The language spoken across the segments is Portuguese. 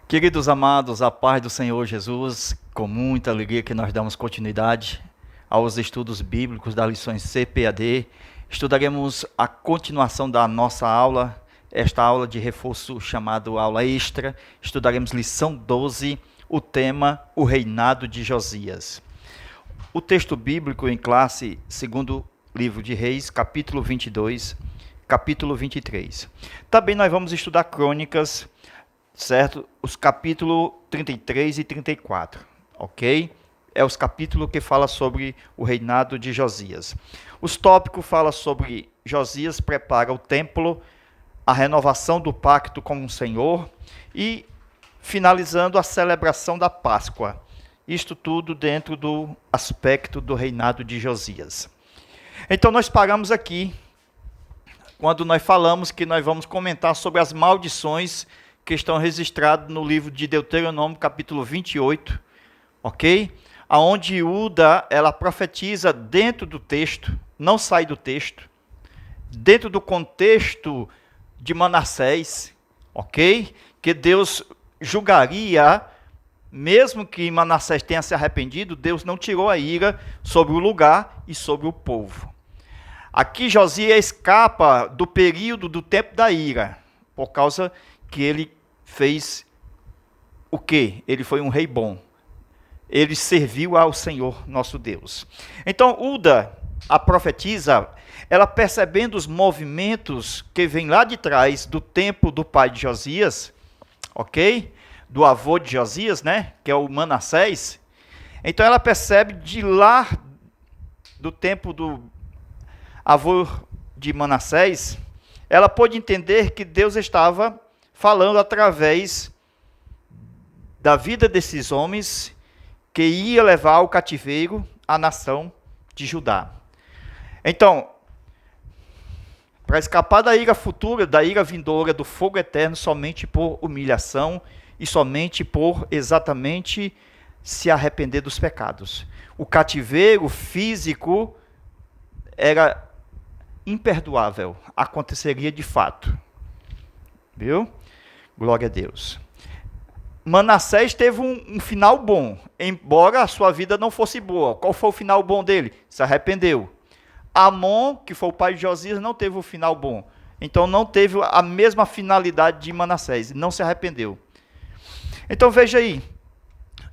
Queridos amados, a paz do Senhor Jesus, com muita alegria que nós damos continuidade aos estudos bíblicos das lições CPAD. Estudaremos a continuação da nossa aula, esta aula de reforço chamada aula extra. Estudaremos lição 12, o tema, o reinado de Josias. O texto bíblico em classe, segundo livro de Reis, capítulo 22, capítulo 23. Também nós vamos estudar crônicas, certo? Os capítulos 33 e 34, ok? É os capítulos que falam sobre o reinado de Josias. Os tópicos falam sobre Josias prepara o templo, a renovação do pacto com o Senhor e finalizando a celebração da Páscoa. Isto tudo dentro do aspecto do reinado de Josias. Então nós paramos aqui, quando nós falamos que nós vamos comentar sobre as maldições que estão registradas no livro de Deuteronômio, capítulo 28, ok? Aonde Uda, ela profetiza dentro do texto, não sai do texto, dentro do contexto de Manassés, ok? Que Deus julgaria, mesmo que Manassés tenha se arrependido, Deus não tirou a ira sobre o lugar e sobre o povo. Aqui Josias escapa do período do tempo da ira, por causa que ele fez o quê? Ele foi um rei bom. Ele serviu ao Senhor nosso Deus. Então, Uda, a profetisa, ela percebendo os movimentos que vêm lá de trás do tempo do pai de Josias, ok? Do avô de Josias, né? Que é o Manassés. Então, ela percebe de lá do tempo do avô de Manassés, ela pôde entender que Deus estava falando através da vida desses homens que ia levar ao cativeiro a nação de Judá. Então, para escapar da ira futura, da ira vindoura, do fogo eterno, somente por humilhação e somente por exatamente se arrepender dos pecados. O cativeiro físico era imperdoável, aconteceria de fato. Viu? Glória a Deus. Manassés teve um final bom, embora a sua vida não fosse boa. Qual foi o final bom dele? Se arrependeu. Amon, que foi o pai de Josias, não teve o final bom. Então não teve a mesma finalidade de Manassés, não se arrependeu. Então veja aí,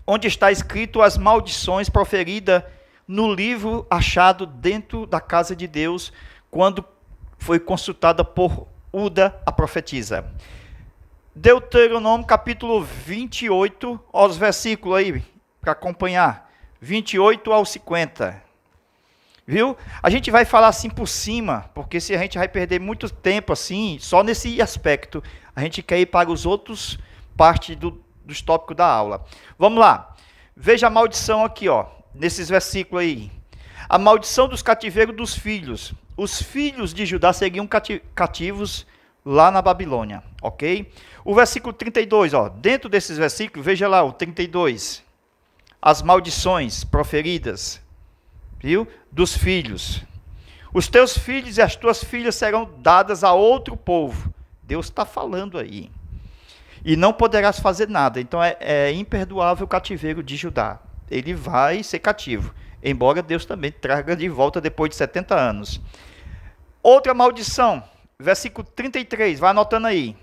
onde está escrito as maldições proferidas no livro achado dentro da casa de Deus, quando foi consultada por Uda, a profetisa. Deuteronômio capítulo 28, os versículos aí, para acompanhar, 28 ao 50. Viu? A gente vai falar assim por cima, porque se a gente vai perder muito tempo assim, só nesse aspecto, a gente quer ir para os outros partes dos tópicos da aula. Vamos lá. Veja a maldição aqui, ó, nesses versículos aí. A maldição dos cativeiros dos filhos. Os filhos de Judá seguiam cativos lá na Babilônia, ok? O versículo 32, ó, dentro desses versículos, veja lá o 32. As maldições proferidas, viu? Dos filhos. Os teus filhos e as tuas filhas serão dadas a outro povo. Deus está falando aí. E não poderás fazer nada. Então é imperdoável o cativeiro de Judá. Ele vai ser cativo. Embora Deus também traga de volta depois de 70 anos. Outra maldição, versículo 33, vai anotando aí.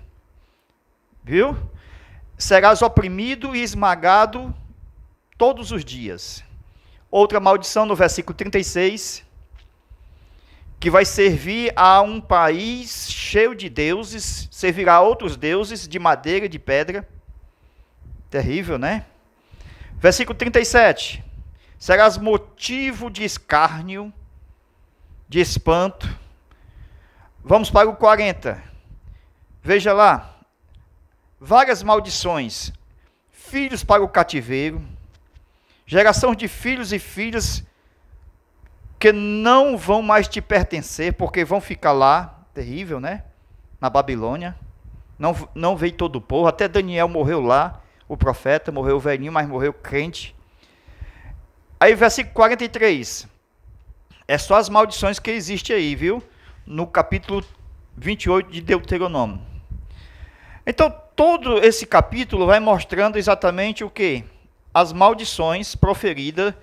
Viu? Serás oprimido e esmagado todos os dias. Outra maldição no versículo 36, que vai servir a um país cheio de deuses, servirá a outros deuses de madeira e de pedra. Terrível, né? Versículo 37, serás motivo de escárnio, de espanto. Vamos para o 40. Veja lá. Várias maldições. Filhos para o cativeiro. Geração de filhos e filhas que não vão mais te pertencer, porque vão ficar lá. Terrível, né? Na Babilônia. Não veio todo o povo. Até Daniel morreu lá. O profeta morreu velhinho, mas morreu crente. Aí, versículo 43. É só as maldições que existem aí, viu? No capítulo 28 de Deuteronômio. Então, todo esse capítulo vai mostrando exatamente o quê? As maldições proferidas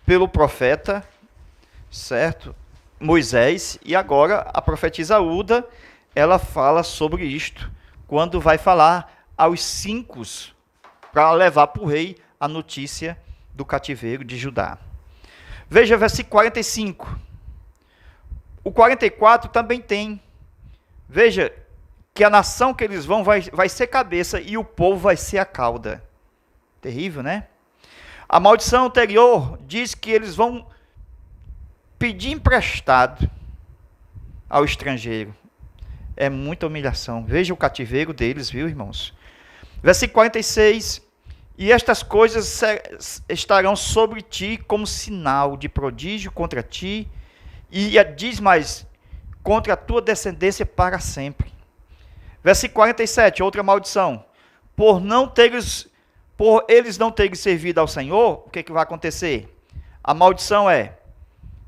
pelo profeta, certo? Moisés, e agora a profetisa Uda, ela fala sobre isto, quando vai falar aos 5 para levar para o rei a notícia do cativeiro de Judá. Veja versículo 45. O 44 também tem. Veja que a nação que eles vão vai ser cabeça e o povo vai ser a cauda. Terrível, né? A maldição anterior diz que eles vão pedir emprestado ao estrangeiro. É muita humilhação. Veja o cativeiro deles, viu, irmãos? Versículo 46. E estas coisas estarão sobre ti como sinal de prodígio contra ti, e diz mais, contra a tua descendência para sempre. Versículo 47, outra maldição. Por eles não terem servido ao Senhor, o que vai acontecer? A maldição é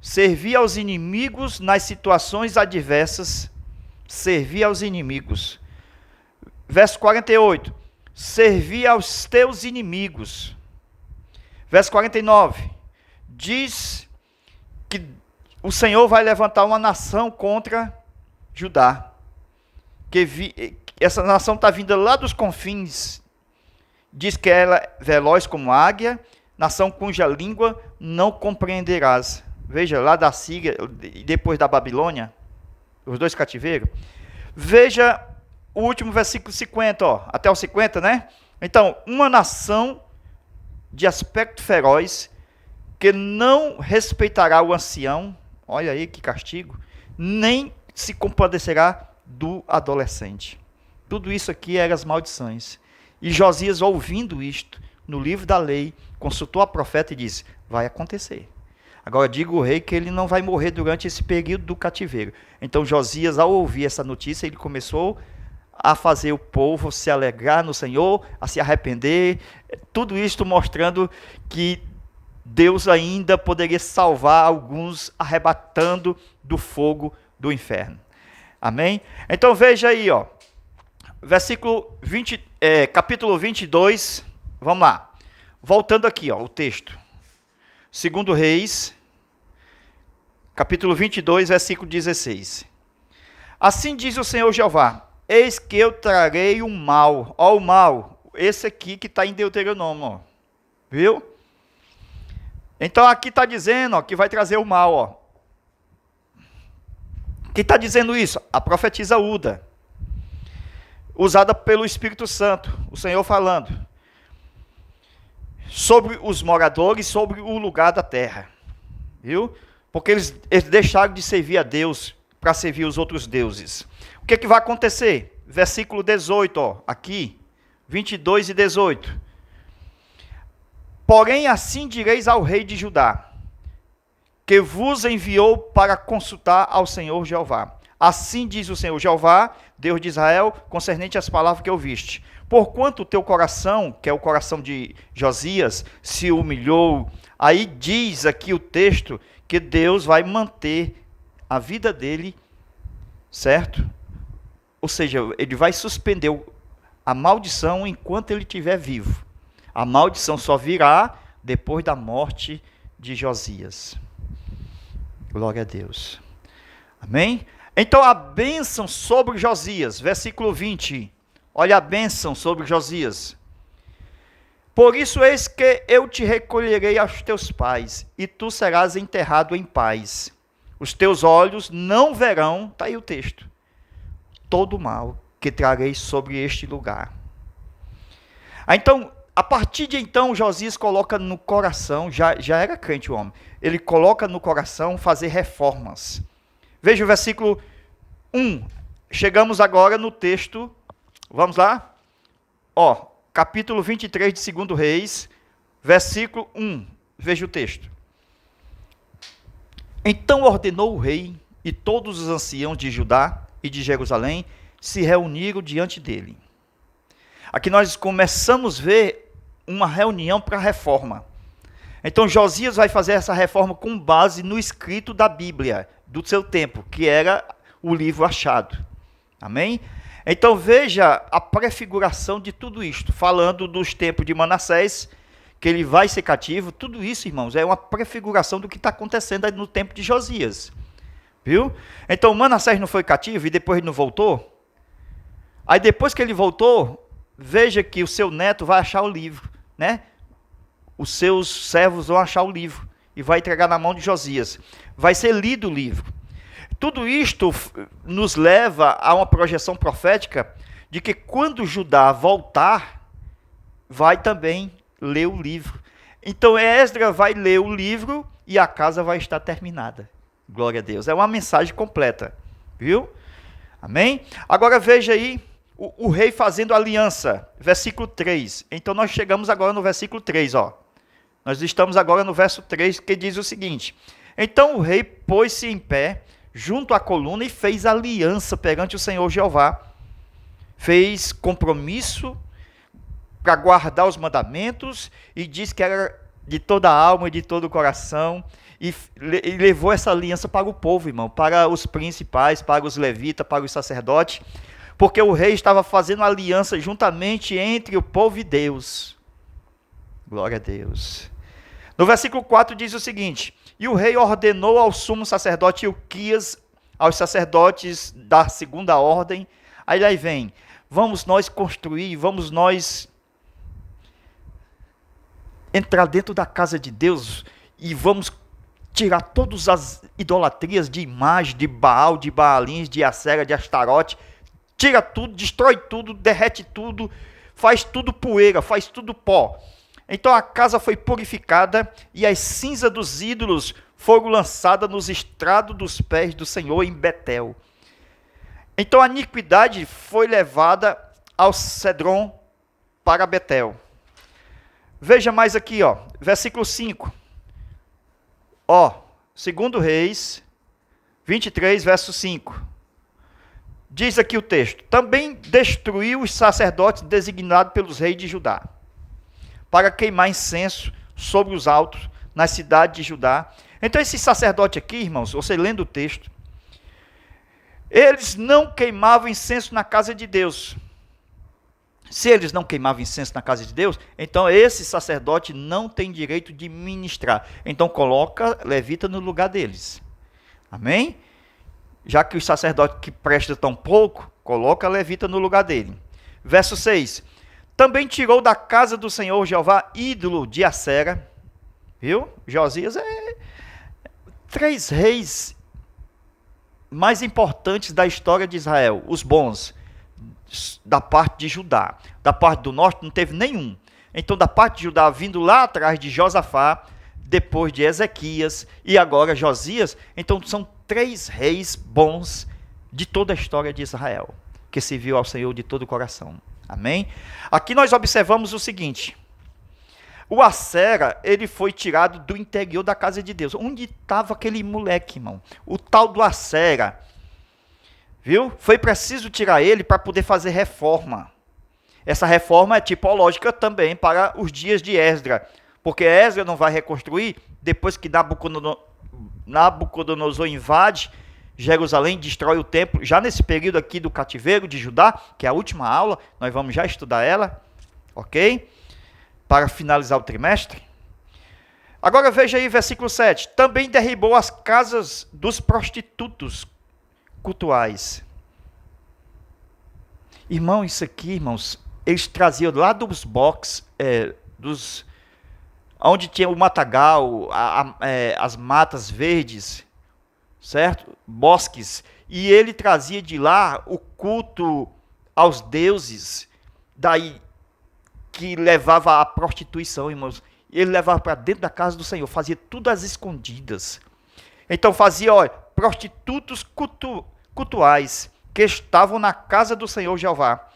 servir aos inimigos nas situações adversas, servir aos inimigos. Verso 48, servir aos teus inimigos. Verso 49, diz que o Senhor vai levantar uma nação contra Judá. Essa nação está vinda lá dos confins. Diz que ela é veloz como águia, nação cuja língua não compreenderás. Veja, lá da Síria, e depois da Babilônia, os dois cativeiros. Veja o último versículo 50, ó, até o 50, né? Então, uma nação de aspecto feroz, que não respeitará o ancião, olha aí que castigo, nem se compadecerá do adolescente. Tudo isso aqui eram as maldições. E Josias, ouvindo isto, no livro da lei, consultou a profeta e disse, vai acontecer. Agora diga o rei que ele não vai morrer durante esse período do cativeiro. Então Josias, ao ouvir essa notícia, ele começou a fazer o povo se alegrar no Senhor, a se arrepender, tudo isto mostrando que Deus ainda poderia salvar alguns, arrebatando do fogo do inferno. Amém? Então veja aí, ó, capítulo 22, vamos lá. Voltando aqui, ó, o texto. 2 Reis, capítulo 22, versículo 16. Assim diz o Senhor Jeová, eis que eu trarei o mal, ó o mal, esse aqui que está em Deuteronômio, ó, viu? Então aqui está dizendo, ó, que vai trazer o mal, ó. Quem está dizendo isso? A profetisa Uda, usada pelo Espírito Santo, o Senhor falando sobre os moradores, sobre o lugar da terra, viu? Porque eles deixaram de servir a Deus para servir os outros deuses. O que vai acontecer? Versículo 18, ó, aqui, 22 e 18. Porém, assim direis ao rei de Judá, que vos enviou para consultar ao Senhor Jeová. Assim diz o Senhor Jeová, Deus de Israel, concernente às palavras que ouviste. Porquanto o teu coração, que é o coração de Josias, se humilhou, aí diz aqui o texto que Deus vai manter a vida dele, certo? Ou seja, ele vai suspender a maldição enquanto ele estiver vivo. A maldição só virá depois da morte de Josias. Glória a Deus. Amém? Então a bênção sobre Josias, versículo 20. Olha a bênção sobre Josias. Por isso eis que eu te recolherei aos teus pais, e tu serás enterrado em paz. Os teus olhos não verão, está aí o texto, todo o mal que trarei sobre este lugar. Então, a partir de então, Josias coloca no coração, já era crente o homem, ele coloca no coração fazer reformas. Veja o versículo 1. Chegamos agora no texto, vamos lá? Ó, capítulo 23 de 2 Reis, versículo 1. Veja o texto. Então ordenou o rei, e todos os anciãos de Judá e de Jerusalém se reuniram diante dele. Aqui nós começamos a ver uma reunião para reforma. Então Josias vai fazer essa reforma com base no escrito da Bíblia, do seu tempo, que era o livro achado. Amém? Então veja a prefiguração de tudo isto, falando dos tempos de Manassés, que ele vai ser cativo. Tudo isso, irmãos, é uma prefiguração do que está acontecendo aí no tempo de Josias. Viu? Então Manassés não foi cativo e depois ele não voltou? Aí depois que ele voltou, veja que o seu neto vai achar o livro, né? Os seus servos vão achar o livro e vai entregar na mão de Josias. Vai ser lido o livro. Tudo isto nos leva a uma projeção profética de que quando Judá voltar, vai também ler o livro. Então Esdras vai ler o livro e a casa vai estar terminada. Glória a Deus. É uma mensagem completa. Viu? Amém? Agora veja aí o rei fazendo aliança. Versículo 3. Então nós chegamos agora no versículo 3, ó. Nós estamos agora no verso 3, que diz o seguinte: então o rei pôs-se em pé junto à coluna e fez aliança perante o Senhor Jeová. Fez compromisso para guardar os mandamentos e diz que era de toda a alma e de todo o coração. E levou essa aliança para o povo, irmão, para os principais, para os levitas, para os sacerdotes, porque o rei estava fazendo aliança juntamente entre o povo e Deus. Glória a Deus. No versículo 4 diz o seguinte: e o rei ordenou ao sumo sacerdote Ilquias, aos sacerdotes da segunda ordem. Aí vem, vamos nós construir, vamos nós entrar dentro da casa de Deus e vamos tirar todas as idolatrias de imagem, de Baal, de Baalins, de Acera, de Astarote. Tira tudo, destrói tudo, derrete tudo, faz tudo poeira, faz tudo pó. Então a casa foi purificada e as cinzas dos ídolos foram lançadas nos estrados dos pés do Senhor em Betel. Então a iniquidade foi levada ao Cedron para Betel. Veja mais aqui, ó, versículo 5. Ó, 2 Reis 23, verso 5. Diz aqui o texto: também destruiu os sacerdotes designados pelos reis de Judá, para queimar incenso sobre os altos, nas cidades de Judá. Então esse sacerdote aqui, irmãos, você lendo o texto, eles não queimavam incenso na casa de Deus. Se eles não queimavam incenso na casa de Deus, então esse sacerdote não tem direito de ministrar. Então coloca levita no lugar deles. Amém? Já que o sacerdote que presta tão pouco, coloca levita no lugar dele. Verso 6. Também tirou da casa do Senhor Jeová ídolo de Acera. Viu? Josias é 3 reis mais importantes da história de Israel, os bons, da parte de Judá. Da parte do norte não teve nenhum. Então da parte de Judá, vindo lá atrás de Josafá, depois de Ezequias e agora Josias, então são 3 reis bons de toda a história de Israel, que serviu ao Senhor de todo o coração. Amém? Aqui nós observamos o seguinte: o Acera, ele foi tirado do interior da casa de Deus. Onde estava aquele moleque, irmão? O tal do Acera. Viu? Foi preciso tirar ele para poder fazer reforma. Essa reforma é tipológica também para os dias de Esdras, porque Esdras não vai reconstruir depois que Nabucodonosor invade Jerusalém, destrói o templo, já nesse período aqui do cativeiro de Judá, que é a última aula, nós vamos já estudar ela, ok? Para finalizar o trimestre. Agora veja aí versículo 7. Também derribou as casas dos prostitutos cultuais. Irmão, isso aqui, irmãos, eles traziam lá dos boxes, onde tinha o matagal, as matas verdes, certo? Bosques. E ele trazia de lá o culto aos deuses, daí que levava à prostituição, irmãos. Ele levava para dentro da casa do Senhor, fazia tudo às escondidas. Então fazia, olha, prostitutos cultuais que estavam na casa do Senhor Jeová,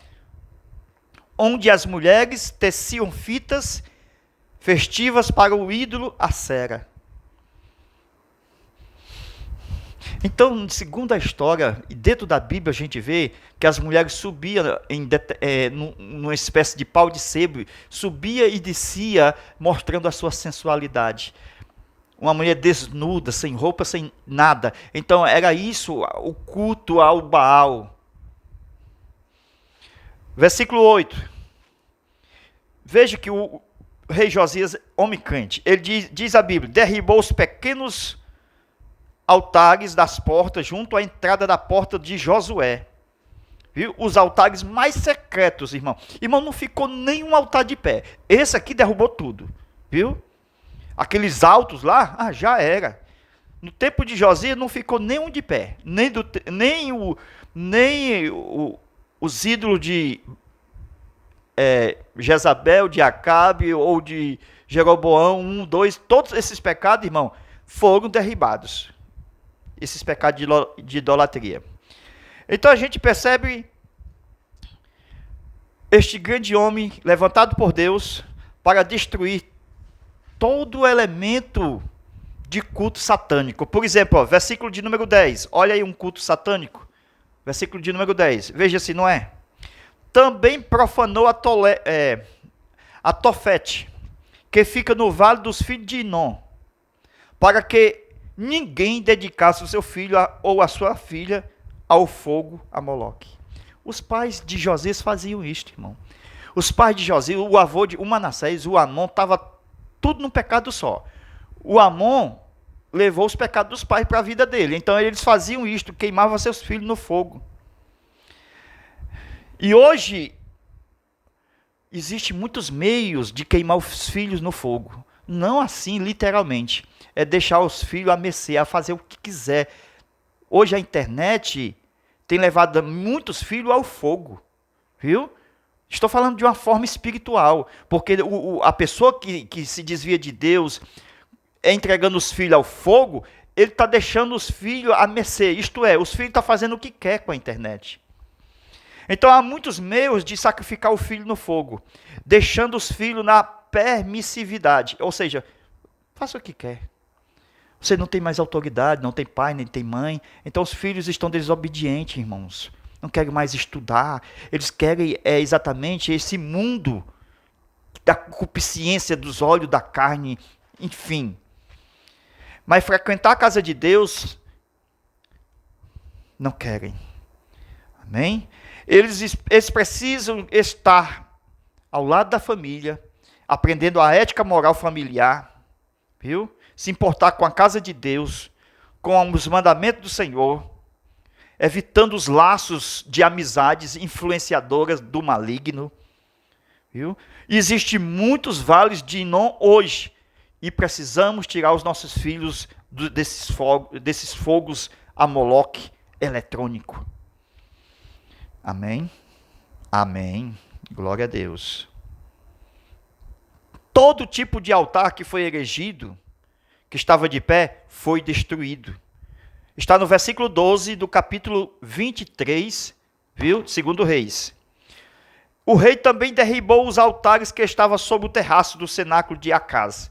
onde as mulheres teciam fitas festivas para o ídolo Acera. Então, segundo a história, e dentro da Bíblia a gente vê que as mulheres subiam numa espécie de pau de sebo, subia e descia mostrando a sua sensualidade. Uma mulher desnuda, sem roupa, sem nada. Então era isso, o culto ao Baal. Versículo 8. Veja que o rei Josias, homem crente, ele diz a Bíblia, derribou os pequenos altares das portas junto à entrada da porta de Josué. Viu? Os altares mais secretos, irmão. Irmão, não ficou nenhum altar de pé. Esse aqui derrubou tudo. Viu? Aqueles altos lá, já era. No tempo de Josias não ficou nenhum de pé. Os ídolos de Jezabel, de Acabe ou de Jeroboão 1, 2, todos esses pecados, irmão, foram derribados. Esses pecados de idolatria. Então a gente percebe este grande homem levantado por Deus para destruir todo elemento de culto satânico. Por exemplo, versículo de número 10. Olha aí um culto satânico. Versículo de número 10. Veja se não é. Também profanou a Tofete, que fica no vale dos filhos de Inom, para que ninguém dedicasse o seu filho ou a sua filha ao fogo a Moloque. Os pais de Josias faziam isto, irmão. Os pais de Josias, o avô de Manassés, o Amon, estava tudo num pecado só. O Amon levou os pecados dos pais para a vida dele. Então eles faziam isto, queimavam seus filhos no fogo. E hoje, existem muitos meios de queimar os filhos no fogo. Não assim, literalmente. É deixar os filhos a mercê, a fazer o que quiser. Hoje a internet tem levado muitos filhos ao fogo, viu? Estou falando de uma forma espiritual, porque a pessoa que se desvia de Deus, entregando os filhos ao fogo, ele está deixando os filhos a mercê, isto é, os filhos estão fazendo o que quer com a internet. Então há muitos meios de sacrificar o filho no fogo, deixando os filhos na permissividade, ou seja, faça o que quer. Você não tem mais autoridade, não tem pai, nem tem mãe. Então os filhos estão desobedientes, irmãos. Não querem mais estudar. Eles querem exatamente esse mundo da concupiscência dos olhos, da carne, enfim. Mas frequentar a casa de Deus, não querem. Amém? Eles precisam estar ao lado da família, aprendendo a ética moral familiar, viu? Se importar com a casa de Deus, com os mandamentos do Senhor, evitando os laços de amizades influenciadoras do maligno. Viu? Existem muitos vales de Inom hoje, e precisamos tirar os nossos filhos desses fogos a Moloque eletrônico. Amém? Amém. Glória a Deus. Todo tipo de altar que foi erigido, que estava de pé, foi destruído. Está no versículo 12 do capítulo 23, viu? Segundo Reis. O rei também derribou os altares que estavam sobre o terraço do cenáculo de Acaz.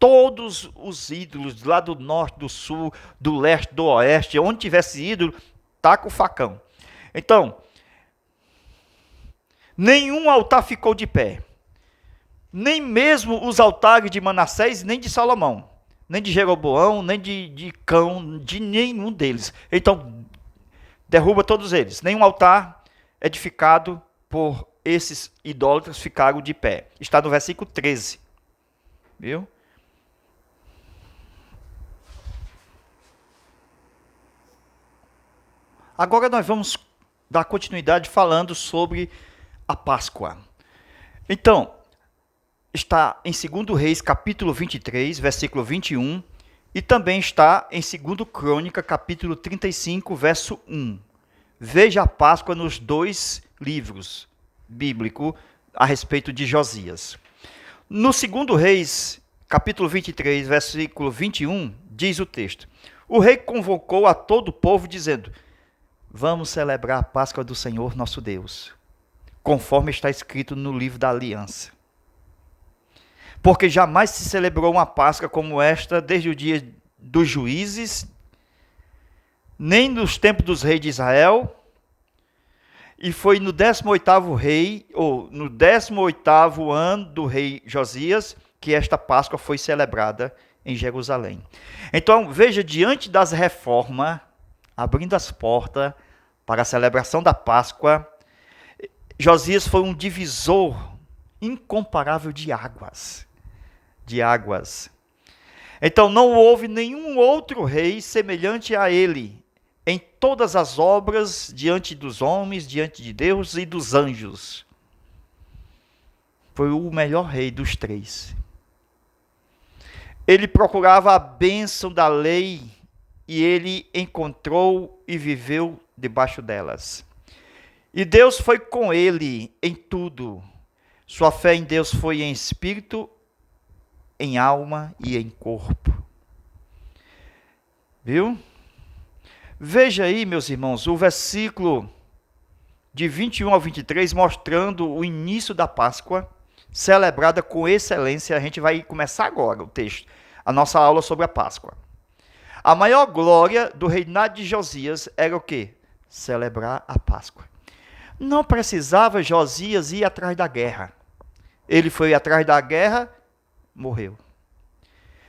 Todos os ídolos, lá do norte, do sul, do leste, do oeste, onde tivesse ídolo, taca o facão. Então, nenhum altar ficou de pé. Nem mesmo os altares de Manassés, nem de Salomão, nem de Jeroboão, nem de Cão, de nenhum deles. Então, derruba todos eles. Nenhum altar edificado por esses idólatras ficaram de pé. Está no versículo 13. Viu? Agora nós vamos dar continuidade falando sobre a Páscoa. Então, está em 2 Reis, capítulo 23, versículo 21, e também está em 2 Crônica, capítulo 35, verso 1. Veja a Páscoa nos dois livros bíblicos a respeito de Josias. No 2 Reis, capítulo 23, versículo 21, diz o texto: o rei convocou a todo o povo, dizendo: vamos celebrar a Páscoa do Senhor nosso Deus, conforme está escrito no livro da aliança. Porque jamais se celebrou uma Páscoa como esta desde o dia dos juízes, nem nos tempos dos reis de Israel, e foi no 18º rei, ou no 18º ano do rei Josias, que esta Páscoa foi celebrada em Jerusalém. Então, veja, diante das reformas, abrindo as portas para a celebração da Páscoa, Josias foi um divisor incomparável de águas. De águas. Então não houve nenhum outro rei semelhante a ele em todas as obras diante dos homens, diante de Deus e dos anjos. Foi o melhor rei dos três. Ele procurava a bênção da lei e ele encontrou e viveu debaixo delas. E Deus foi com ele em tudo. Sua fé em Deus foi em espírito, em alma e em corpo. Viu? Veja aí, meus irmãos, o versículo de 21 ao 23, mostrando o início da Páscoa, celebrada com excelência. A gente vai começar agora o texto, a nossa aula sobre a Páscoa. A maior glória do reinado de Josias era o quê? Celebrar a Páscoa. Não precisava Josias ir atrás da guerra. Ele foi atrás da guerra, morreu.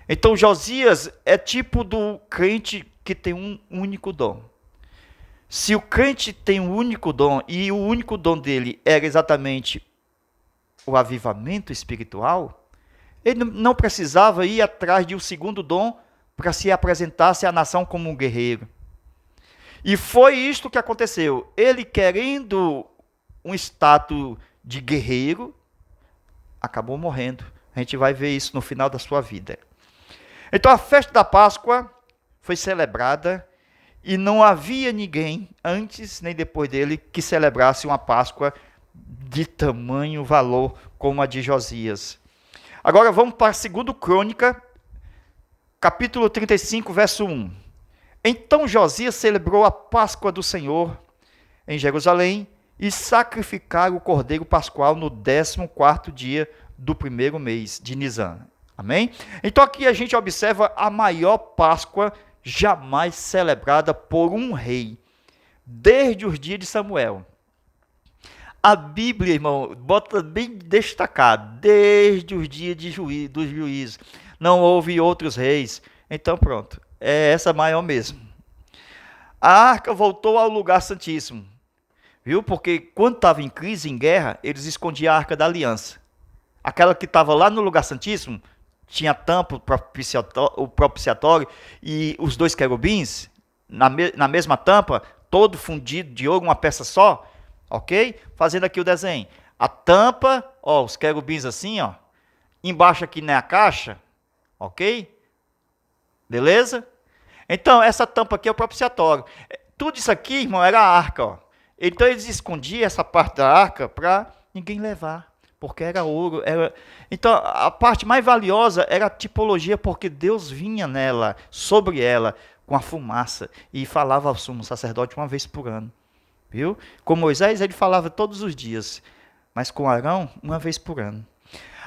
Então Josias é tipo do crente que tem um único dom. Se o crente tem um único dom, e o único dom dele era exatamente o avivamento espiritual, ele não precisava ir atrás de um segundo dom para se apresentar-se à nação como um guerreiro. E foi isto que aconteceu. Ele, querendo um status de guerreiro, acabou morrendo. A gente vai ver isso no final da sua vida. Então a festa da Páscoa foi celebrada e não havia ninguém antes nem depois dele que celebrasse uma Páscoa de tamanho valor como a de Josias. Agora vamos para 2 Crônica, capítulo 35, verso 1. Então Josias celebrou a Páscoa do Senhor em Jerusalém e sacrificaram o cordeiro pascual no 14º dia do primeiro mês de Nisan. Amém? Então aqui a gente observa a maior Páscoa jamais celebrada por um rei, desde os dias de Samuel. A Bíblia, irmão, bota bem destacado, desde os dias dos juízes. Não houve outros reis. Então pronto, é essa maior mesmo. A arca voltou ao lugar santíssimo. Viu? Porque quando estava em crise, em guerra, eles escondiam a arca da aliança. Aquela que estava lá no lugar santíssimo, tinha tampa, o propiciatório e os dois querubins, na mesma tampa, todo fundido de ouro, uma peça só, ok? Fazendo aqui o desenho. A tampa, ó, os querubins assim, ó. Embaixo aqui na caixa, ok? Beleza? Então, essa tampa aqui é o propiciatório. Tudo isso aqui, irmão, era a arca, ó. Então, eles escondiam essa parte da arca para ninguém levar, porque era ouro. Então, a parte mais valiosa era a tipologia, porque Deus vinha nela, sobre ela, com a fumaça, e falava ao sumo sacerdote uma vez por ano. Viu? Com Moisés, ele falava todos os dias, mas com Arão, uma vez por ano.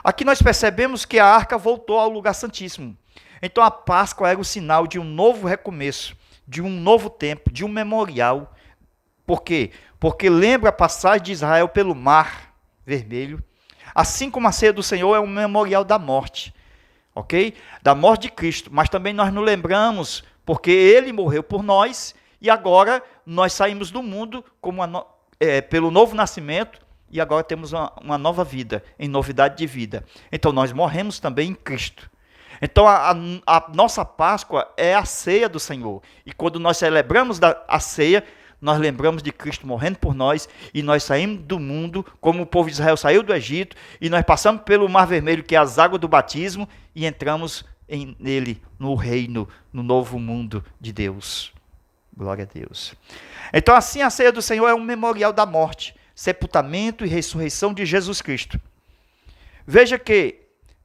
Aqui nós percebemos que a arca voltou ao lugar santíssimo. Então a Páscoa era o sinal de um novo recomeço, de um novo tempo, de um memorial. Por quê? Porque lembra a passagem de Israel pelo Mar Vermelho. Assim como a ceia do Senhor é um memorial da morte, ok? Da morte de Cristo. Mas também nós nos lembramos, porque Ele morreu por nós, e agora nós saímos do mundo como pelo novo nascimento, e agora temos uma nova vida, em novidade de vida. Então nós morremos também em Cristo. Então a nossa Páscoa é a ceia do Senhor. E quando nós celebramos a ceia, nós lembramos de Cristo morrendo por nós, e nós saímos do mundo, como o povo de Israel saiu do Egito, e nós passamos pelo Mar Vermelho, que é as águas do batismo, e entramos nele, no reino, no novo mundo de Deus. Glória a Deus. Então assim a ceia do Senhor é um memorial da morte, sepultamento e ressurreição de Jesus Cristo. Veja que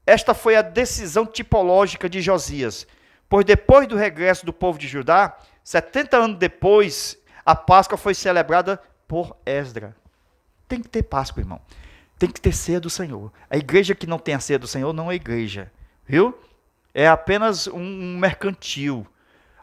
esta foi a decisão tipológica de Josias, pois depois do regresso do povo de Judá, 70 anos depois, a Páscoa foi celebrada por Esdras. Tem que ter Páscoa, irmão. Tem que ter ceia do Senhor. A igreja que não tem a ceia do Senhor não é igreja, viu? É apenas um mercantil.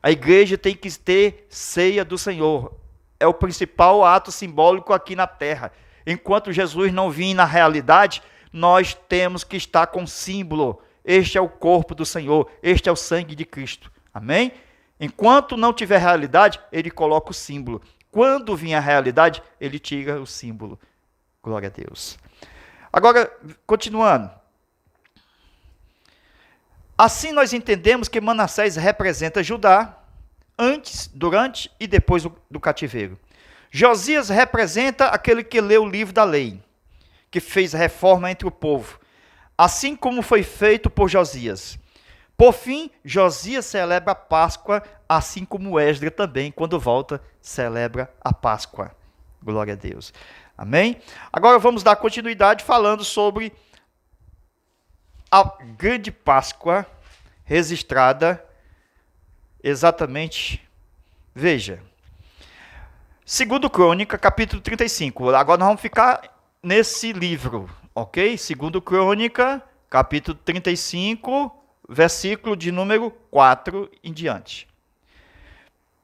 A igreja tem que ter ceia do Senhor. É o principal ato simbólico aqui na terra. Enquanto Jesus não vir na realidade, nós temos que estar com símbolo. Este é o corpo do Senhor, este é o sangue de Cristo. Amém? Enquanto não tiver realidade, ele coloca o símbolo. Quando vir a realidade, ele tira o símbolo. Glória a Deus. Agora, continuando. Assim nós entendemos que Manassés representa Judá antes, durante e depois do cativeiro. Josias representa aquele que leu o livro da lei, que fez reforma entre o povo, assim como foi feito por Josias. Por fim, Josias celebra a Páscoa, assim como Esdras também, quando volta, celebra a Páscoa. Glória a Deus. Amém? Agora vamos dar continuidade falando sobre a grande Páscoa registrada exatamente. Veja. Segundo Crônica, capítulo 35. Agora nós vamos ficar nesse livro, ok? Segundo Crônica, capítulo 35, versículo de número 4 em diante.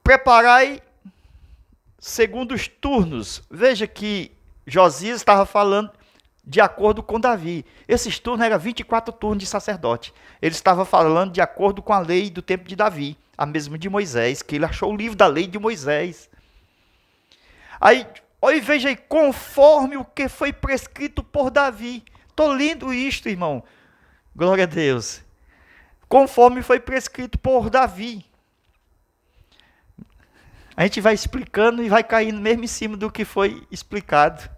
Preparai segundo os turnos. Veja que Josias estava falando de acordo com Davi. Esses turnos eram 24 turnos de sacerdote. Ele estava falando de acordo com a lei do tempo de Davi, a mesma de Moisés, que ele achou o livro da lei de Moisés. Aí veja aí, conforme o que foi prescrito por Davi. Estou lendo isto, irmão. Glória a Deus. Conforme foi prescrito por Davi. A gente vai explicando e vai caindo mesmo em cima do que foi explicado.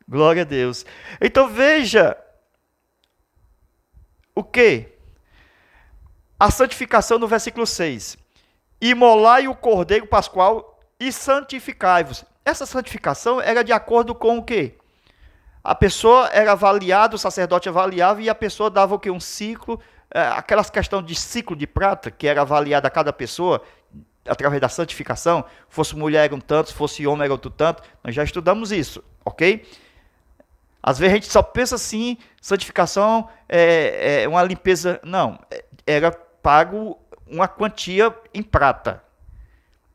Glória a Deus. Então veja o que? A santificação no versículo 6. Imolai o cordeiro pascual e santificai-vos. Essa santificação era de acordo com o quê? A pessoa era avaliada, o sacerdote avaliava e a pessoa dava o quê? Um ciclo, aquelas questões de ciclo de prata, que era avaliada a cada pessoa, através da santificação, fosse mulher era um tanto, se fosse homem era outro tanto, nós já estudamos isso, ok? Às vezes a gente só pensa assim, santificação é uma limpeza, não, era pago uma quantia em prata,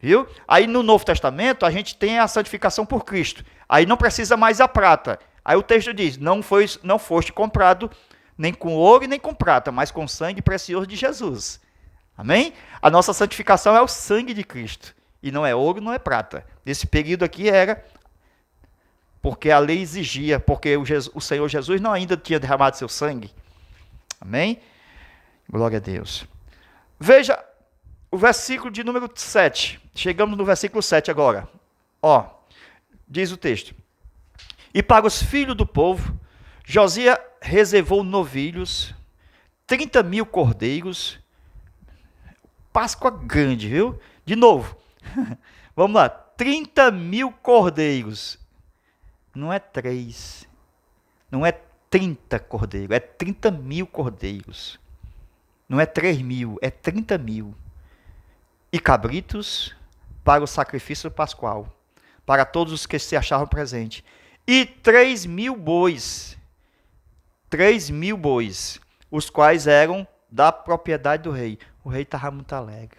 viu? Aí no Novo Testamento a gente tem a santificação por Cristo, aí não precisa mais a prata, aí o texto diz, não foste comprado nem com ouro e nem com prata, mas com sangue precioso de Jesus. Amém? A nossa santificação é o sangue de Cristo. E não é ouro, não é prata. Nesse período aqui era porque a lei exigia, porque o Senhor Jesus não ainda tinha derramado seu sangue. Amém? Glória a Deus. Veja o versículo de número 7. Chegamos no versículo 7 agora. Ó, diz o texto. E para os filhos do povo, Josias reservou novilhos, 30.000 cordeiros. Páscoa grande, viu? De novo. Vamos lá. 30.000 cordeiros. Não é 3. Não é 30 cordeiros. É 30.000 cordeiros. Não é 3.000. É 30.000. E cabritos para o sacrifício pascual. Para todos os que se achavam presentes. E 3.000 bois. 3.000 bois. Os quais eram da propriedade do rei. O rei estava muito alegre.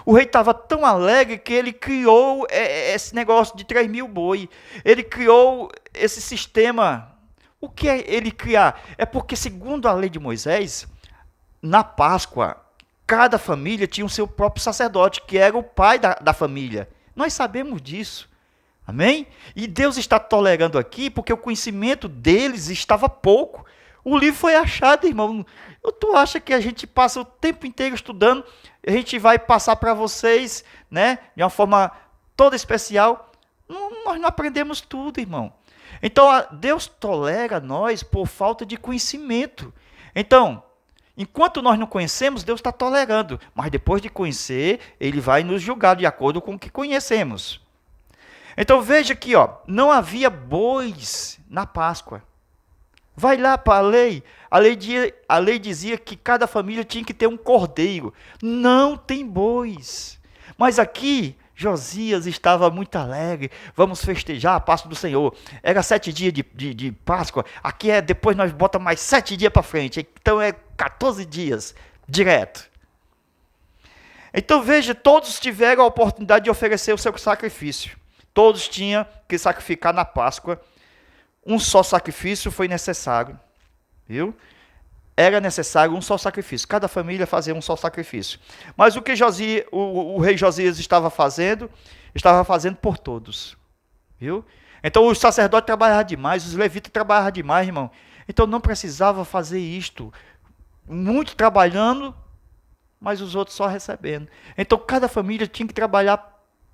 O rei estava tão alegre que ele criou esse negócio de 3.000 boi. Ele criou esse sistema. O que é ele criar? É porque, segundo a lei de Moisés, na Páscoa, cada família tinha o seu próprio sacerdote, que era o pai da família. Nós sabemos disso. Amém? E Deus está tolerando aqui porque o conhecimento deles estava pouco. O livro foi achado, irmão. Tu acha que a gente passa o tempo inteiro estudando, a gente vai passar para vocês, né, de uma forma toda especial? Nós não aprendemos tudo, irmão. Então, Deus tolera nós por falta de conhecimento. Então, enquanto nós não conhecemos, Deus está tolerando. Mas depois de conhecer, Ele vai nos julgar de acordo com o que conhecemos. Então, veja aqui, ó, não havia bois na Páscoa. Vai lá para a lei. A lei dizia que cada família tinha que ter um cordeiro. Não tem bois. Mas aqui, Josias estava muito alegre. Vamos festejar a Páscoa do Senhor. Era 7 dias de Páscoa. Aqui depois nós botamos mais 7 dias para frente. Então é 14 dias direto. Então veja, todos tiveram a oportunidade de oferecer o seu sacrifício. Todos tinham que sacrificar na Páscoa. Um só sacrifício foi necessário, viu? Era necessário um só sacrifício. Cada família fazia um só sacrifício. Mas o que o rei Josias estava fazendo por todos, viu? Então os sacerdotes trabalhavam demais, os levitas trabalhavam demais, irmão. Então não precisava fazer isto. Muito trabalhando, mas os outros só recebendo. Então cada família tinha que trabalhar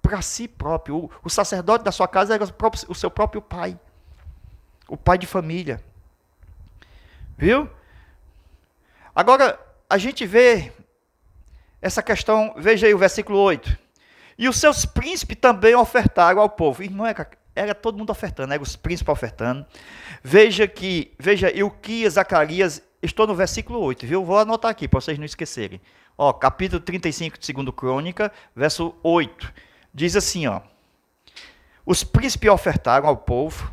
para si próprio. O sacerdote da sua casa era o seu próprio pai. O pai de família. Viu? Agora, a gente vê essa questão, veja aí o versículo 8. E os seus príncipes também ofertaram ao povo. E não era todo mundo ofertando, era os príncipes ofertando. Veja, Ilquias, Zacarias, estou no versículo 8, viu? Vou anotar aqui para vocês não esquecerem. Ó, capítulo 35 de 2 Crônica, verso 8. Diz assim, ó. Os príncipes ofertaram ao povo,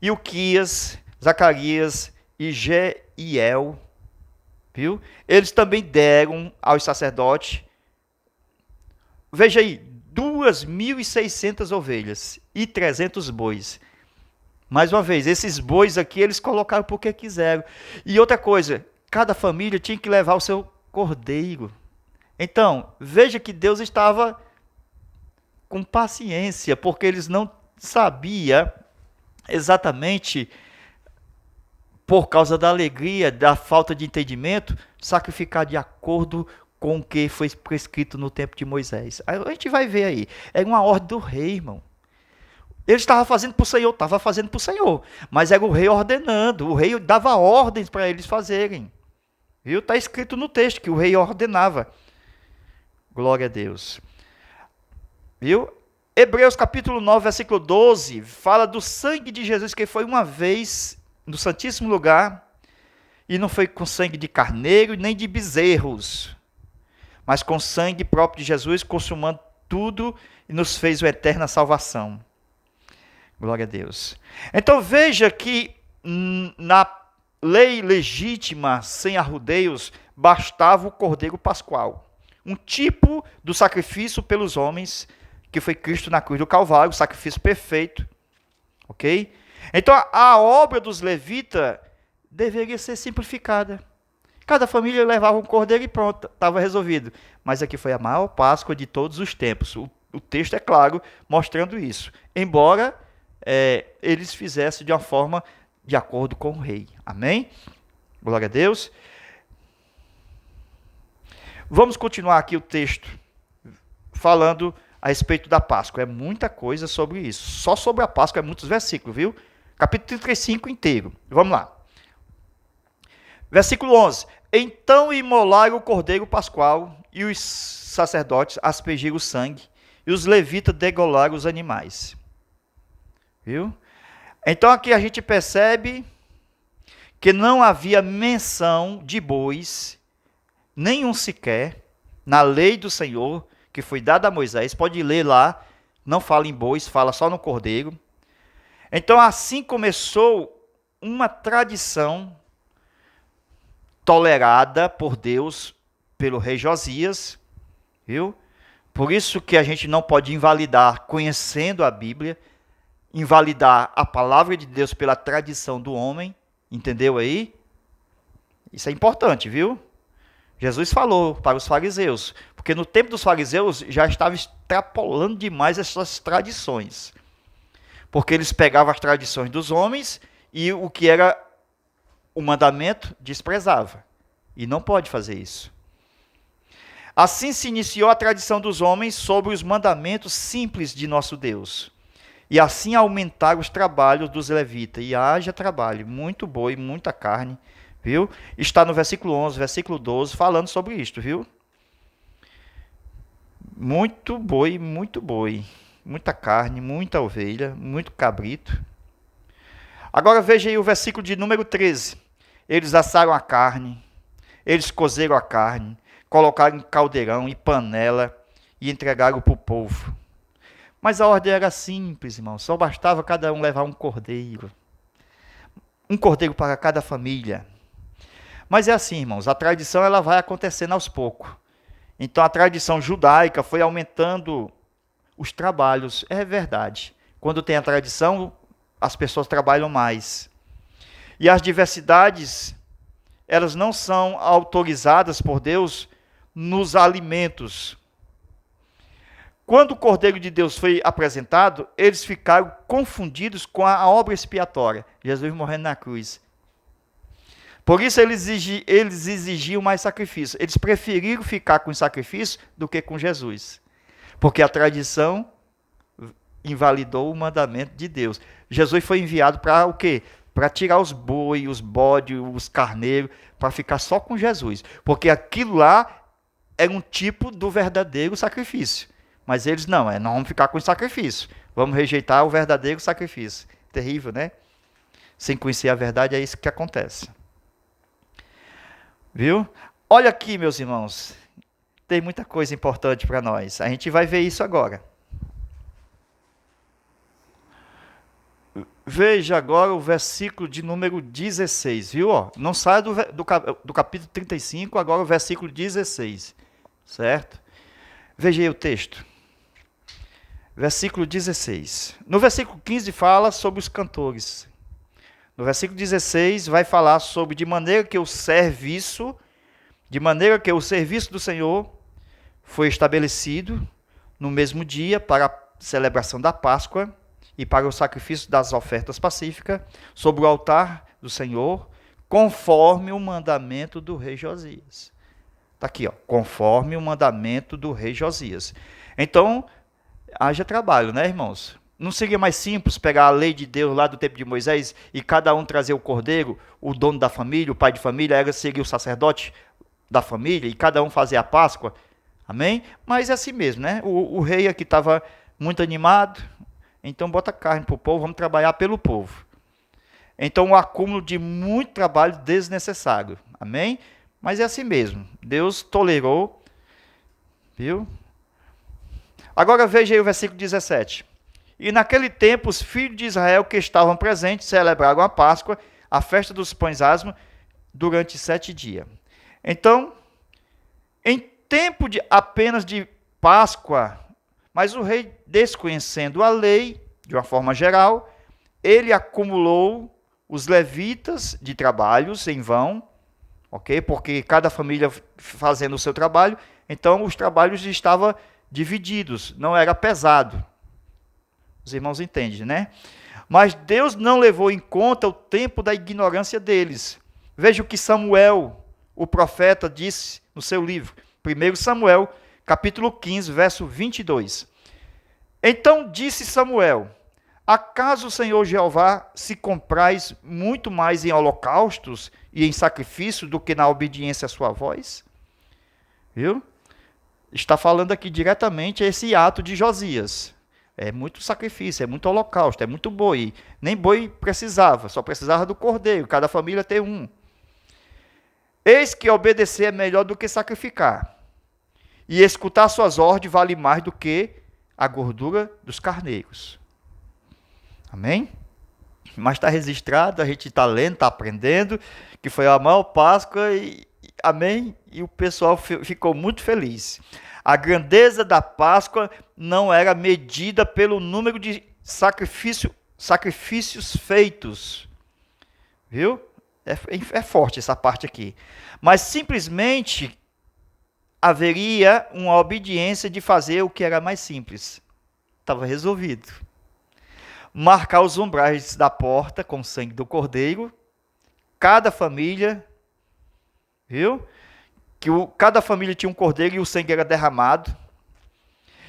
Ilquias, Zacarias e Jeiel, viu? Eles também deram aos sacerdotes, veja aí, 2.600 ovelhas e 300 bois. Mais uma vez, esses bois aqui eles colocaram porque quiseram. E outra coisa, cada família tinha que levar o seu cordeiro. Então, veja que Deus estava com paciência, porque eles não sabiam exatamente, por causa da alegria, da falta de entendimento, sacrificar de acordo com o que foi prescrito no tempo de Moisés. A gente vai ver aí. Era uma ordem do rei, irmão. Ele estava fazendo para o Senhor, mas era o rei ordenando. O rei dava ordens para eles fazerem. Viu? Está escrito no texto que o rei ordenava. Glória a Deus. Viu? Hebreus capítulo 9, versículo 12, fala do sangue de Jesus, que foi uma vez no Santíssimo Lugar, e não foi com sangue de carneiro nem de bezerros, mas com sangue próprio de Jesus, consumando tudo e nos fez uma eterna salvação. Glória a Deus. Então veja que na lei legítima, sem arrudeios, bastava o cordeiro pascual, um tipo do sacrifício pelos homens, que foi Cristo na cruz do Calvário, o sacrifício perfeito. Ok? Então a obra dos levitas deveria ser simplificada. Cada família levava um cordeiro e pronto, estava resolvido. Mas aqui foi a maior Páscoa de todos os tempos. O texto é claro, mostrando isso. Embora eles fizessem de uma forma de acordo com o rei. Amém? Glória a Deus. Vamos continuar aqui o texto, falando a respeito da Páscoa. É muita coisa sobre isso. Só sobre a Páscoa é muitos versículos, viu? Capítulo 35 inteiro. Vamos lá. Versículo 11. Então imolaram o cordeiro pascual, e os sacerdotes aspergiram o sangue, e os levitas degolaram os animais. Viu? Então aqui a gente percebe que não havia menção de bois, nenhum sequer, na lei do Senhor, que foi dada a Moisés. Pode ler lá, não fala em bois, fala só no cordeiro. Então assim começou uma tradição tolerada por Deus, pelo rei Josias, viu? Por isso que a gente não pode invalidar, conhecendo a Bíblia, invalidar a palavra de Deus pela tradição do homem, entendeu aí? Isso é importante, viu? Jesus falou para os fariseus, porque no tempo dos fariseus já estava extrapolando demais essas tradições, porque eles pegavam as tradições dos homens e o que era o mandamento desprezava, e não pode fazer isso. Assim se iniciou a tradição dos homens sobre os mandamentos simples de nosso Deus, e assim aumentaram os trabalhos dos levitas, e haja trabalho, muito boi, muita carne, viu? Está no versículo 11, versículo 12, falando sobre isto, viu? Muito boi, muita carne, muita ovelha, muito cabrito. Agora veja aí o versículo de número 13. Eles assaram a carne, eles cozeram a carne, colocaram em caldeirão e panela e entregaram para o povo. Mas a ordem era simples, irmão. Só bastava cada um levar um cordeiro. Um cordeiro para cada família. Mas é assim, irmãos. A tradição ela vai acontecendo aos poucos. Então a tradição judaica foi aumentando os trabalhos. É verdade. Quando tem a tradição, as pessoas trabalham mais. E as diversidades, elas não são autorizadas por Deus nos alimentos. Quando o Cordeiro de Deus foi apresentado, eles ficaram confundidos com a obra expiatória, Jesus morrendo na cruz. Por isso eles exigiam mais sacrifício. Eles preferiram ficar com o sacrifício do que com Jesus. Porque a tradição invalidou o mandamento de Deus. Jesus foi enviado para o quê? Para tirar os bois, os bodes, os carneiros, para ficar só com Jesus. Porque aquilo lá era um tipo do verdadeiro sacrifício. Mas eles não vamos ficar com o sacrifício. Vamos rejeitar o verdadeiro sacrifício. Terrível, né? Sem conhecer a verdade, é isso que acontece. Viu? Olha aqui, meus irmãos. Tem muita coisa importante para nós. A gente vai ver isso agora. Veja agora o versículo de número 16, viu? Não saia do capítulo 35, agora o versículo 16, certo? Veja aí o texto. Versículo 16. No versículo 15 fala sobre os cantores. No versículo 16 vai falar sobre de maneira que o serviço do Senhor foi estabelecido no mesmo dia para a celebração da Páscoa e para o sacrifício das ofertas pacíficas sobre o altar do Senhor, conforme o mandamento do rei Josias. Está aqui, conforme o mandamento do rei Josias. Então, haja trabalho, né, irmãos? Não seria mais simples pegar a lei de Deus lá do tempo de Moisés e cada um trazer o cordeiro, o dono da família, o pai de família, seria o sacerdote da família, e cada um fazer a Páscoa? Amém? Mas é assim mesmo, né? O rei aqui estava muito animado, então bota carne para o povo, vamos trabalhar pelo povo. Então, um acúmulo de muito trabalho desnecessário. Amém? Mas é assim mesmo. Deus tolerou. Viu? Agora veja aí o versículo 17. E naquele tempo, os filhos de Israel que estavam presentes celebraram a Páscoa, a festa dos pães asmos, durante 7 dias. Então, em tempo apenas de Páscoa, mas o rei, desconhecendo a lei, de uma forma geral, ele acumulou os levitas de trabalhos em vão, ok? Porque cada família fazendo o seu trabalho, então os trabalhos estavam divididos, não era pesado. Os irmãos entendem, né? Mas Deus não levou em conta o tempo da ignorância deles. Veja o que Samuel, o profeta, disse no seu livro, 1 Samuel, capítulo 15, verso 22. Então disse Samuel: acaso o Senhor Jeová se compraz muito mais em holocaustos e em sacrifício do que na obediência à sua voz? Viu? Está falando aqui diretamente esse ato de Josias. É muito sacrifício, é muito holocausto, é muito boi. Nem boi precisava, só precisava do cordeiro, cada família tem um. Eis que obedecer é melhor do que sacrificar, e escutar suas ordens vale mais do que a gordura dos carneiros. Amém? Mas está registrado, a gente está lendo, está aprendendo, que foi a maior Páscoa, amém? E o pessoal ficou muito feliz. A grandeza da Páscoa não era medida pelo número de sacrifícios feitos. Viu? É forte essa parte aqui. Mas simplesmente haveria uma obediência de fazer o que era mais simples. Estava resolvido. Marcar os umbrais da porta com o sangue do cordeiro. Cada família, viu? Cada família tinha um cordeiro e o sangue era derramado.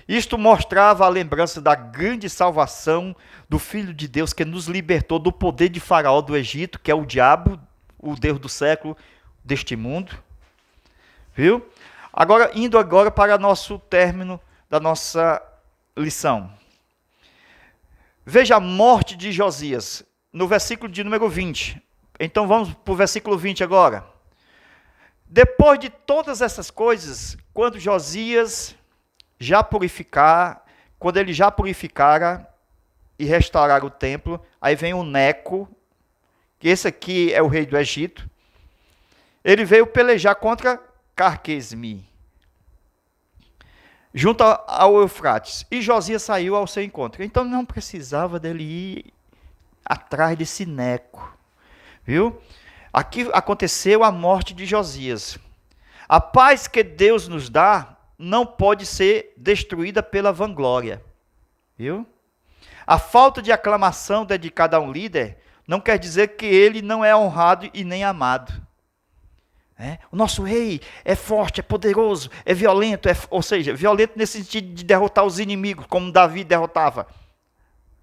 Isto mostrava a lembrança da grande salvação do Filho de Deus que nos libertou do poder de Faraó do Egito, que é o diabo, o Deus do século deste mundo. Viu? Indo para nosso término da nossa lição. Veja a morte de Josias, no versículo de número 20. Então vamos para o versículo 20 agora. Depois de todas essas coisas, quando ele já purificara e restaurar o templo, aí vem o Neco, que esse aqui é o rei do Egito, ele veio pelejar contra Carquesmi, junto ao Eufrates, e Josias saiu ao seu encontro. Então não precisava dele ir atrás desse Neco, viu? Aqui aconteceu a morte de Josias. A paz que Deus nos dá não pode ser destruída pela vanglória. Viu? A falta de aclamação dedicada a um líder não quer dizer que ele não é honrado e nem amado. O nosso rei é forte, é poderoso, é violento, ou seja, violento nesse sentido de derrotar os inimigos, como Davi derrotava.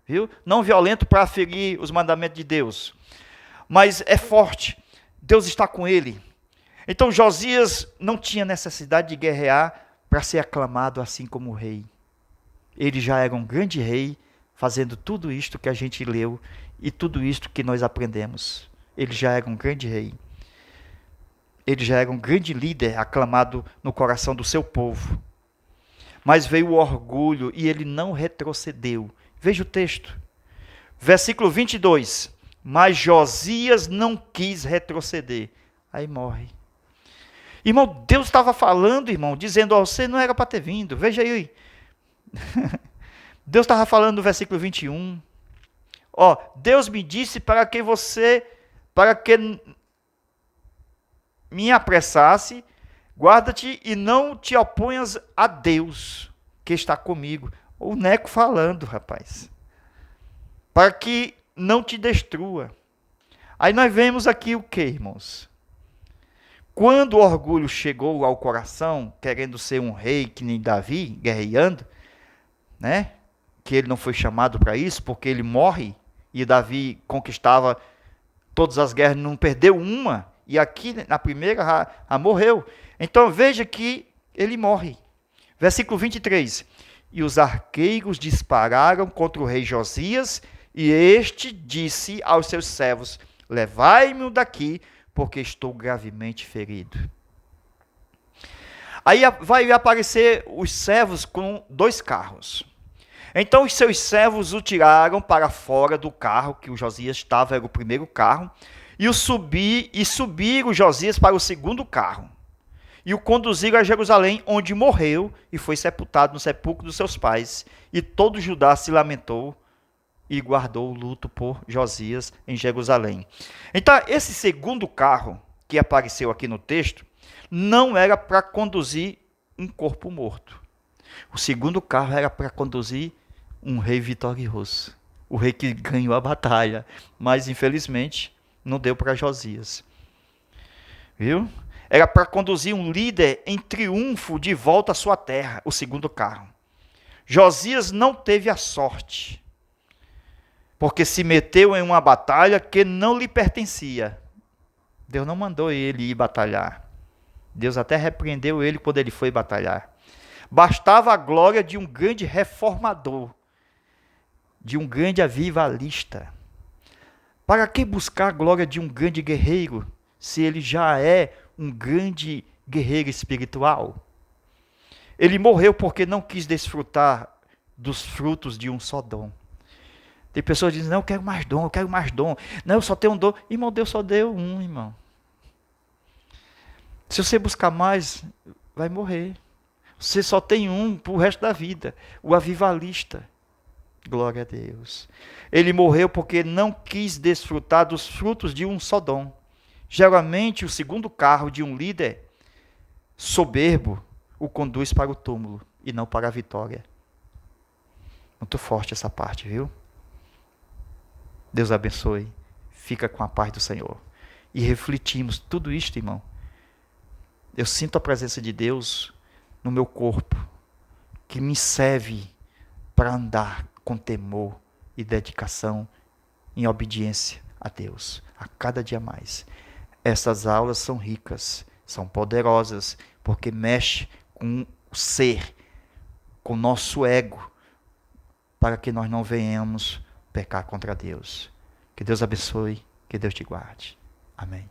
Viu? Não violento para ferir os mandamentos de Deus, mas é forte. Deus está com ele. Então Josias não tinha necessidade de guerrear para ser aclamado assim como rei. Ele já era um grande rei, fazendo tudo isto que a gente leu e tudo isto que nós aprendemos. Ele já era um grande rei. Ele já era um grande líder, aclamado no coração do seu povo. Mas veio o orgulho e ele não retrocedeu. Veja o texto. Versículo 22. Mas Josias não quis retroceder. Aí morre. Irmão, Deus estava falando, irmão, dizendo, você não era para ter vindo. Veja aí. Deus estava falando no versículo 21. Deus me disse para que me apressasse, guarda-te e não te oponhas a Deus, que está comigo. O Neco falando, rapaz. Para que não te destrua. Aí nós vemos aqui o que, irmãos? Quando o orgulho chegou ao coração, querendo ser um rei que nem Davi, guerreando, né? Que ele não foi chamado para isso, porque ele morre, e Davi conquistava todas as guerras, não perdeu uma, e aqui na primeira morreu. Então veja que ele morre. Versículo 23. E os arqueiros dispararam contra o rei Josias, e este disse aos seus servos, levai-me daqui, porque estou gravemente ferido. Aí vai aparecer os servos com 2 carros. Então os seus servos o tiraram para fora do carro que o Josias estava, era o primeiro carro, e subiram Josias para o segundo carro. E o conduziram a Jerusalém, onde morreu e foi sepultado no sepulcro dos seus pais. E todo Judá se lamentou e guardou o luto por Josias em Jerusalém. Então, esse segundo carro que apareceu aqui no texto, não era para conduzir um corpo morto. O segundo carro era para conduzir um rei vitorioso. O rei que ganhou a batalha. Mas, infelizmente, não deu para Josias. Viu? Era para conduzir um líder em triunfo de volta à sua terra, o segundo carro. Josias não teve a sorte, porque se meteu em uma batalha que não lhe pertencia. Deus não mandou ele ir batalhar. Deus até repreendeu ele quando ele foi batalhar. Bastava a glória de um grande reformador, de um grande avivalista. Para que buscar a glória de um grande guerreiro, se ele já é um grande guerreiro espiritual? Ele morreu porque não quis desfrutar dos frutos de um só dom. Tem pessoas que dizem, não, eu quero mais dom, eu quero mais dom. Não, eu só tenho um dom. Irmão, Deus só deu um, irmão. Se você buscar mais, vai morrer. Você só tem um para o resto da vida. O avivalista. Glória a Deus. Ele morreu porque não quis desfrutar dos frutos de um só dom. Geralmente, o segundo carro de um líder soberbo o conduz para o túmulo e não para a vitória. Muito forte essa parte, viu? Deus abençoe. Fica com a paz do Senhor. E refletimos tudo isto, irmão. Eu sinto a presença de Deus no meu corpo, que me serve para andar com temor e dedicação em obediência a Deus, a cada dia mais. Essas aulas são ricas, são poderosas, porque mexe com o ser, com o nosso ego, para que nós não venhamos pecar contra Deus. Que Deus abençoe, que Deus te guarde. Amém.